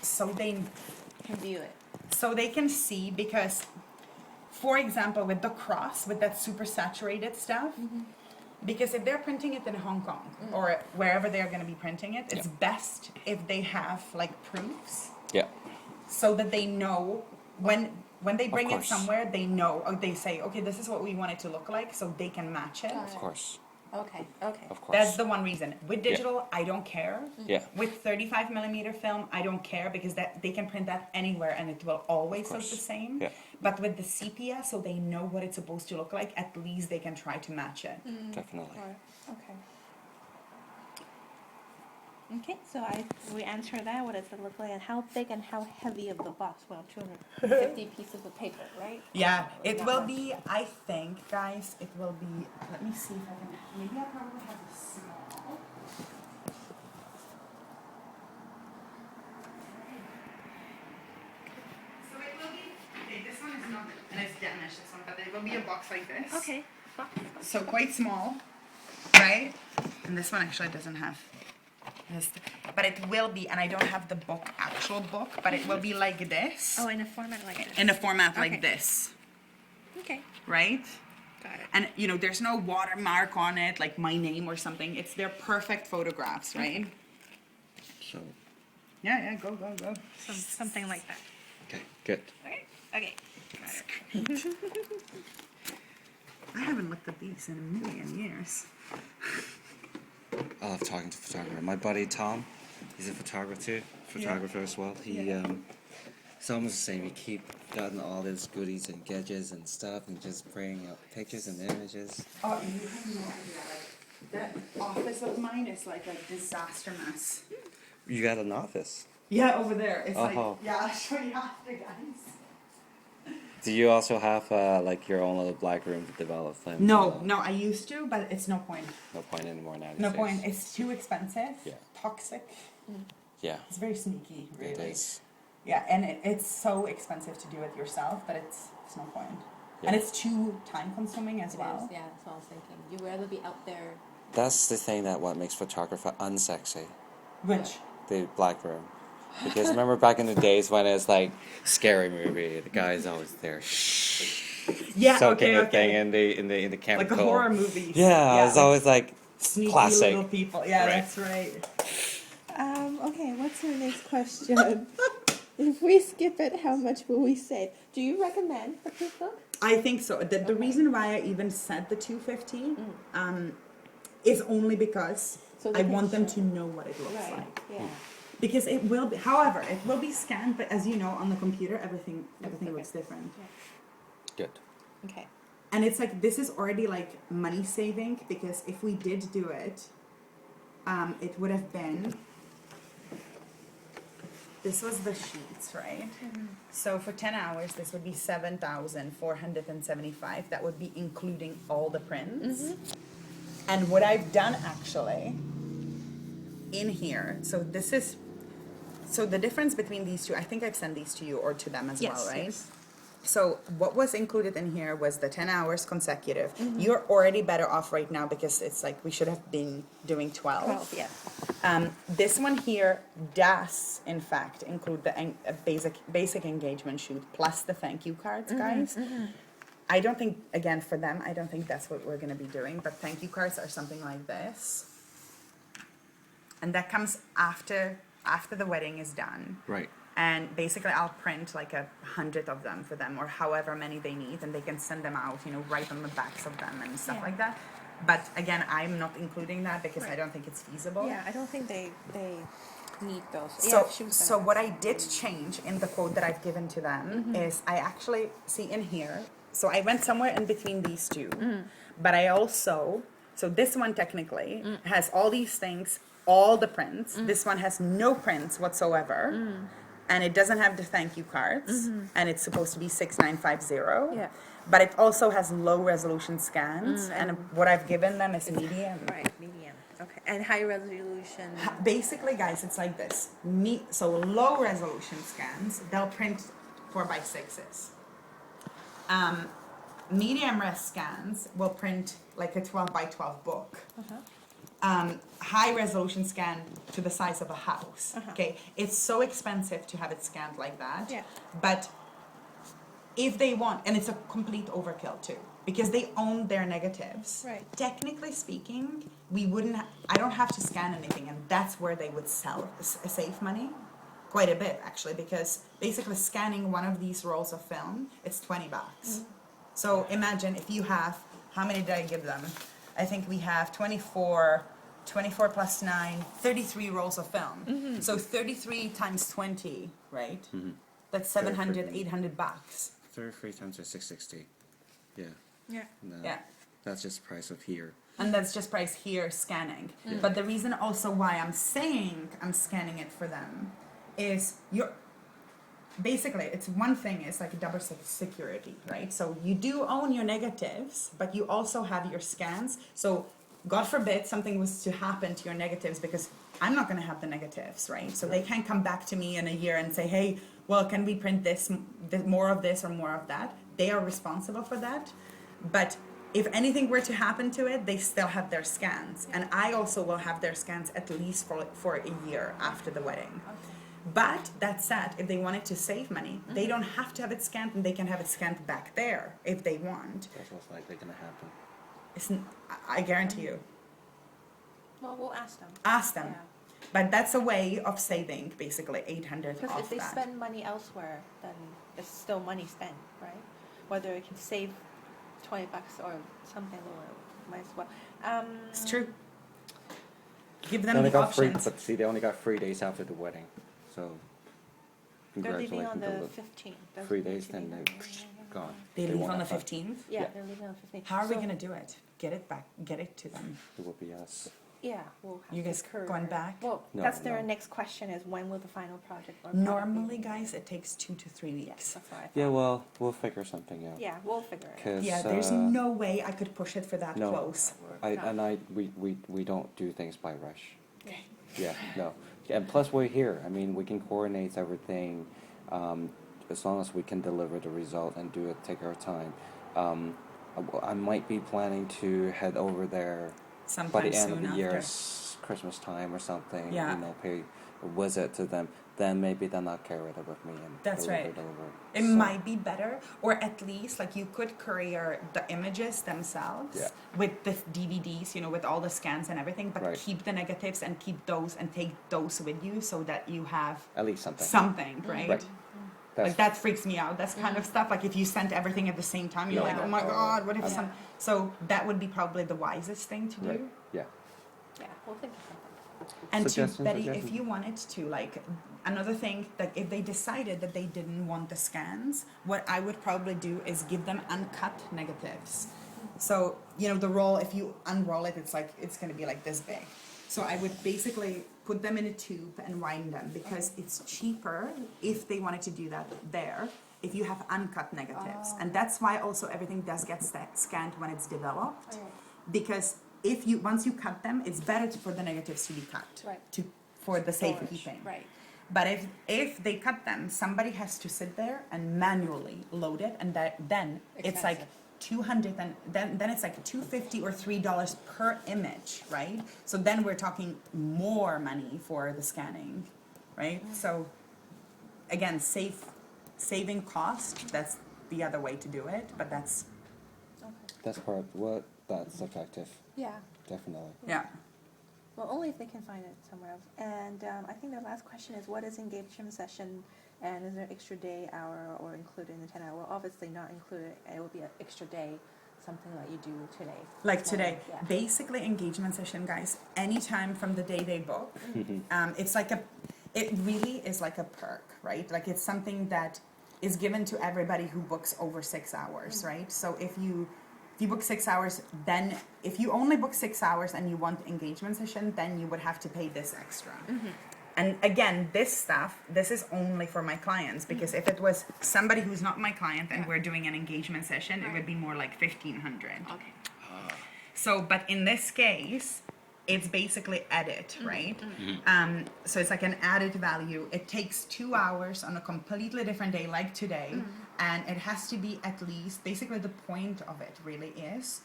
so they Can view it. so they can see, because for example with the cross, with that super saturated stuff, because if they're printing it in Hong Kong or wherever they're going to be printing it, it's best if they have like proofs, so that they know when they bring it somewhere, they know, or they say, okay, this is what we want it to look like, so they can match it. Of course. Okay. Of course. That's the one reason. With digital, I don't care. Yeah. With 35mm film, I don't care, because that they can print that anywhere and it will always look the same. Yeah. But with the sepia, so they know what it's supposed to look like, at least they can try to match it. Definitely. Okay. Okay, so we answer that. What does it look like, and how thick and how heavy of the box? Well, 250 pieces of paper, right? Yeah, it will be, I think, guys, it will be, let me see if I can, maybe I probably have a small. So it will be, okay, this one is not, and it's Danish, this one, but it will be a box like this. Okay. So quite small, right? And this one actually doesn't have this, but it will be, and I don't have the book, actual book, but it will be like this. Oh, in a format like this. In a format like Okay. this, Okay. right? Got it. And you know, there's no watermark on it, like my name or something. It's their perfect photographs, right? So, Yeah, go. Something like that. okay, good. Okay. I haven't looked at these in a million years. I love talking to photographer. My buddy Tom, he's a photographer as well. It's almost the same. He keep gotten all his goodies and gadgets and stuff, and just bring up pictures and images. Oh, you have no idea. Like, that office of mine is like a disaster mess. You got an office. Yeah, over there. It's like, Oh. yeah, I'll show you after, guys. Do you also have like your own little black room to develop things? No, I used to, but it's no point. No point anymore now. No point. It's too expensive. Yeah. Toxic. Yeah. It's very sneaky, really. It is. Yeah, and it's so expensive to do it yourself that it's no point. Yeah. And it's too time consuming as It well. is, yeah, that's what I was thinking. You'd rather be out there. That's the thing that what makes photography unsexy. Which? The black room. Because remember back in the days when it's like scary movie, the guy's always there, Yeah, soaking okay, the thing in the chemical. like a horror movie. Yeah, it's always like sneaky classic. little people. Yeah, Right. that's right. Okay, what's our next question? If we skip it, how much will we save? Do you recommend the proof book? I think so. The reason why I even said the 250 is only because So I they want them can to know what it looks like. Yeah. Because it will be, however, it will be scanned, but as you know, on the computer, everything looks different. Good. Okay. And it's like, this is already like money saving, because if we did do it, it would have been, this was the sheets, right? So for 10 hours, this would be 7,475. That would be including all the prints. And what I've done actually in here, so this is, so the difference between these two, I think I've sent these to you or to them as well, right? Yes. So what was included in here was the 10 hours consecutive. You're already better off right now, because it's like we should have been doing 12. 12, yeah. This one here does, in fact, include the basic engagement shoot plus the thank you cards, guys. I don't think, again, for them, I don't think that's what we're going to be doing, but thank you cards are something like this. And that comes after the wedding is done. Right. And basically I'll print like 100 of them for them, or however many they need, and they can send them out, you know, right on the backs of them and stuff like that. But again, I'm not including that because I don't think it's feasible. Yeah, I don't think they need those. So what I did change in the quote that I've given to them is I actually see in here, so I went somewhere in between these two, but I also, so this one technically has all these things, all the prints. This one has no prints whatsoever. And it doesn't have the thank you cards, and it's supposed to be 6950. Yeah. But it also has low resolution scans, and what I've given them is medium. Right, medium. Okay. And high resolution. Basically, guys, it's like this. So low resolution scans, they'll print 4x6s. Medium res scans will print like a 12x12 book. high resolution scan to the size of a house. Okay, it's so expensive to have it scanned like that. Yeah. But if they want, and it's a complete overkill too, because they own their negatives. Right. Technically speaking, we wouldn't. I don't have to scan anything, and that's where they would save money, quite a bit actually, because basically scanning one of these rolls of film, it's $20. So imagine if you have, how many did I give them? I think we have 24 plus 9, 33 rolls of film. So 33 times 20, right? That's 700, 800 bucks. 33 times 660. Yeah. Yeah. No, Yeah. That's just the price of here. And that's just price here scanning. But the reason also why I'm saying I'm scanning it for them is basically it's one thing, it's like a double security, right? So you do own your negatives, but you also have your scans. So God forbid something was to happen to your negatives, because I'm not going to have the negatives, right? So they can't come back to me in a year and say, hey, well, can we print this more of this or more of that? They are responsible for that. But if anything were to happen to it, they still have their scans. And I also will have their scans at least for a year after the wedding. But that said, if they wanted to save money, they don't have to have it scanned, and they can have it scanned back there if they want. That's what's likely going to happen. I guarantee you. Well, we'll ask them. Ask them. Yeah. But that's a way of saving basically 800 Because off if they that. spend money elsewhere, then it's still money spent, right? Whether it can save $20 or something lower, might as well. It's true. Give They them only the got options. but see, they only got 3 days after the wedding, so They're leaving on congratulations. the 15th. That's 3 when days, they then leave. they're gone. They leave won't on the have 15th. Yeah, Yeah. they're leaving on the 15th. How are we So- going to do it? Get it back. Get it to them. It will be us. Yeah, we'll have You to guys concur. going back? Well, No, that's their no. next question is when will the final project or Normally, guys, it takes 2 to 3 Yes, weeks. that's what I thought. Yeah, well, we'll figure something out. Yeah, we'll figure it out. 'Cause, Yeah, there's no way I could push it for that no. close. we don't do things by rush. Okay. Yeah, no. And plus, we're here. I mean, we can coordinate everything as long as we can deliver the result and do it, take our time. I might be planning to head over there Sometime by the end of soon the after. year, Christmas time or something. Yeah. You know, pay a visit to them. Then maybe they'll not carry it with me and That's deliver right. it over. It So, might be better, or at least like you could courier the images themselves Yeah. with the DVDs, you know, with all the scans and everything, but Right. keep the negatives and keep those and take those with you so that you have at least something. something, right? Right. Like that freaks me out. That's kind of stuff. Like if you sent everything at the same time, you're Yeah. like, oh my god, what if Yeah. some? So that would be probably the wisest thing to do. Right. Yeah. Yeah, we'll think of something. And to Suggestions, Betty, if suggestions. you wanted to, like, another thing that if they decided that they didn't want the scans, what I would probably do is give them uncut negatives. So, you know, the roll, if you unroll it, it's gonna be like this big. So I would basically put them in a tube and wind them, because it's cheaper if they wanted to do that there, if you have uncut negatives. And that's why also everything does get scanned when it's developed. Because if you once you cut them, it's better for the negatives to be cut, Right. for the Storage, safekeeping. Right. But if they cut them, somebody has to sit there and manually load it, and then it's like Expensive. 200, and then it's like $2.50 or $3 per image, right? So then we're talking more money for the scanning, right? So again, saving cost. That's the other way to do it, but that's Okay. That's effective. Yeah. Definitely. yeah. Well, only if they can find it somewhere else. And I think the last question is, what is engagement session, and is there extra day, hour, or included in the 10 hour? Well, obviously not included. It will be an extra day, something like you do today. Like today, Yeah. basically engagement session, guys, anytime from the day they book. It's like it really is like a perk, right? Like it's something that is given to everybody who books over 6 hours, right? So if you book 6 hours, then if you only book 6 hours and you want engagement session, then you would have to pay this extra. And again, this is only for my clients, because if it was somebody who's not my client and we're doing an engagement session, it would be more like 1,500. Okay. So, but in this case, it's basically added, right? So it's like an added value. It takes 2 hours on a completely different day, like today, and it has to be at least, basically the point of it really is